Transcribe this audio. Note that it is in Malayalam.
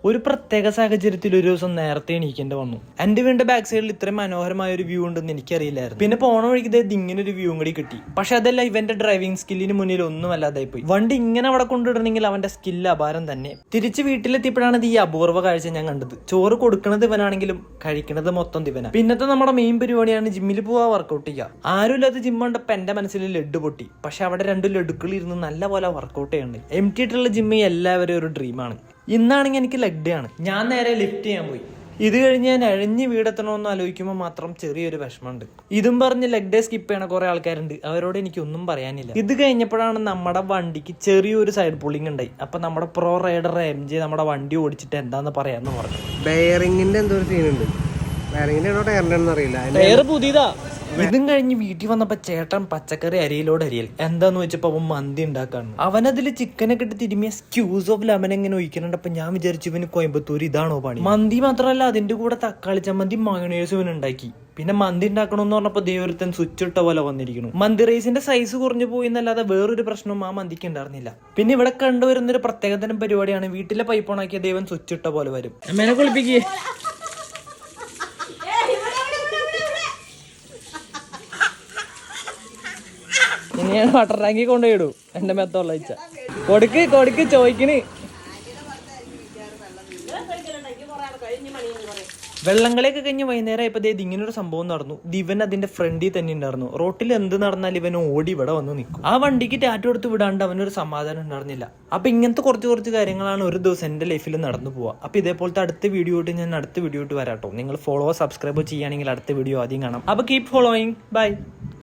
ഒരു പ്രത്യേക സാഹചര്യത്തിൽ ഒരു ദിവസം നേരത്തെ എണീക്കേണ്ടി വന്നു. എന്റെ വീടിന്റെ ബാക്ക് സൈഡിൽ ഇത്രയും മനോഹരമായ ഒരു വ്യൂ ഉണ്ടെന്ന് എനിക്കറിയില്ലായിരുന്നു. പിന്നെ പോണ വഴിക്ക് ഇങ്ങനെ ഒരു വ്യൂ കൂടി കിട്ടി. പക്ഷെ അതല്ല ഇവന്റെ ഡ്രൈവിംഗ് സ്കില്ലിന് മുന്നിൽ ഒന്നും അല്ലാതായി പോയി. വണ്ടി ഇങ്ങനെ അവിടെ കൊണ്ടിടണമെങ്കിൽ അവന്റെ സ്കില്ല് അപാരം തന്നെ. തിരിച്ച് വീട്ടിലെത്തിയപ്പോഴാണ് ഈ അപൂർവ കാഴ്ച ഞാൻ കണ്ടത്. ചോറ് കൊടുക്കുന്നത് ഇവനാണെങ്കിലും കഴിക്കുന്നത് മൊത്തം ഇവനാ. പിന്നത്തെ നമ്മുടെ മെയിൻ പരിപാടിയാണ് ജിമ്മിൽ പോവാ, വർക്കൗട്ട് ചെയ്യുക. ആരുമില്ലാത്ത ജിം കണ്ടപ്പോ എന്റെ മനസ്സിൽ ലഡ്ഡു പൊട്ടി. പക്ഷെ അവിടെ 2 ലഡുക്കൾ ഇരുന്ന് നല്ല പോലെ വർക്കൗട്ട് ചെയ്യുന്നുണ്ട്. എംടി ആയിട്ടുള്ള ജിമ്മ് എല്ലാവരും ഒരു ഡ്രീമാണ്. ഇന്നാണെങ്കിൽ എനിക്ക് ലെഗ് ഡേ ആണ്. ഞാൻ നേരെ ലിഫ്റ്റ് ചെയ്യാൻ പോയി. ഇത് കഴിഞ്ഞ് ഞാൻ അഴിഞ്ഞ് വീടെത്തണമെന്ന് ആലോചിക്കുമ്പോൾ മാത്രം ചെറിയൊരു വിഷമമുണ്ട്. ഇതും പറഞ്ഞ് ലെഗ് ഡേ സ്കിപ്പ് ചെയ്യണ കുറെ ആൾക്കാരുണ്ട്. അവരോട് എനിക്കൊന്നും പറയാനില്ല. ഇത് കഴിഞ്ഞപ്പോഴാണ് നമ്മുടെ വണ്ടിക്ക് ചെറിയൊരു സൈഡ് പുള്ളിങ് ഉണ്ടായി. അപ്പൊ നമ്മുടെ പ്രോ റൈഡർ MJ നമ്മുടെ വണ്ടി ഓടിച്ചിട്ട് എന്താന്ന് പറയാന്ന് പറഞ്ഞു. ബെയറിംഗിന്റെ എന്തോ ഒരു സീനുണ്ട്. ബെയറിംഗിന്റെ ടയറിന്റെ അറിയില്ല. ടയർ പുതിയതാ. ഇതും കഴിഞ്ഞ് വീട്ടിൽ വന്നപ്പോ ചേട്ടൻ പച്ചക്കറി അരിയിലോട് അരിയൽ എന്താന്ന് വെച്ചപ്പോ അവൻ മന്തി ഉണ്ടാക്കാണ്. അവനതില് ചിക്കനൊക്കെ ഇട്ട് തിരുമിയ സ്ക്യൂസ് ഓഫ് ലെമൺ എങ്ങനെ ഒഴിക്കുന്നുണ്ടപ്പോ ഞാൻ വിചാരിച്ചു ഇവന് കോയമ്പത്തൂർ ഇതാണോ പണി. മന്തി മാത്രമല്ല അതിന്റെ കൂടെ തക്കാളി ചമ്മന്തി മയോണൈസും ഇവൻ ഉണ്ടാക്കി. പിന്നെ മന്തി ഉണ്ടാക്കണമെന്ന് പറഞ്ഞപ്പോ ദൈവത്തൻ സ്വിച്ച് ഇട്ട പോലെ വന്നിരിക്കുന്നു. മന്തി റൈസിന്റെ സൈസ് കുറഞ്ഞു പോയി എന്നല്ലാതെ വേറൊരു പ്രശ്നവും ആ മന്തിക്ക് ഉണ്ടായിരുന്നില്ല. പിന്നെ ഇവിടെ കണ്ടുവരുന്നൊരു പ്രത്യേകതരം പരിപാടിയാണ് വീട്ടിലെ പൈപ്പ് ഓണാക്കിയ ദൈവം സ്വിച്ച് ഇട്ട പോലെ വരും. അമ്മേനെ കുളിപ്പിക്കേ. ഞാൻ വാട്ടർ ടാങ്കിൽ കൊണ്ടുപോയിടൂ. എന്റെ മെത്തോള്ള കൊടുക്ക് ചോദിക്കണ്. വെള്ളംകളിയൊക്കെ കഴിഞ്ഞ് വൈകുന്നേരം ആയപ്പോ ഇങ്ങനൊരു സംഭവം നടന്നു. ഇവൻ അതിന്റെ ഫ്രണ്ടിൽ തന്നെ ഉണ്ടായിരുന്നു. റോട്ടിൽ എന്ത് നടന്നാലും ഇവൻ ഓടി ഇവിടെ വന്ന് നിൽക്കും. ആ വണ്ടിക്ക് ടാറ്റു കൊടുത്ത് വിടാണ്ട് അവനൊരു സമാധാനം ഉണ്ടായിരുന്നില്ല. അപ്പൊ ഇങ്ങനത്തെ കുറച്ച് കാര്യങ്ങളാണ് ഒരു ദിവസം എന്റെ ലൈഫിൽ നടന്നു പോവുക. അപ്പൊ ഇതേപോലത്തെ അടുത്ത വീഡിയോ ആയിട്ട് ഞാൻ അടുത്ത വീഡിയോ ആയിട്ട് വരാട്ടോ. നിങ്ങൾ ഫോളോ സബ്സ്ക്രൈബ് ചെയ്യുകയാണെങ്കിൽ അടുത്ത വീഡിയോ ആദ്യം കാണാം. അപ്പൊ കീപ് ഫോളോയിങ്. ബൈ.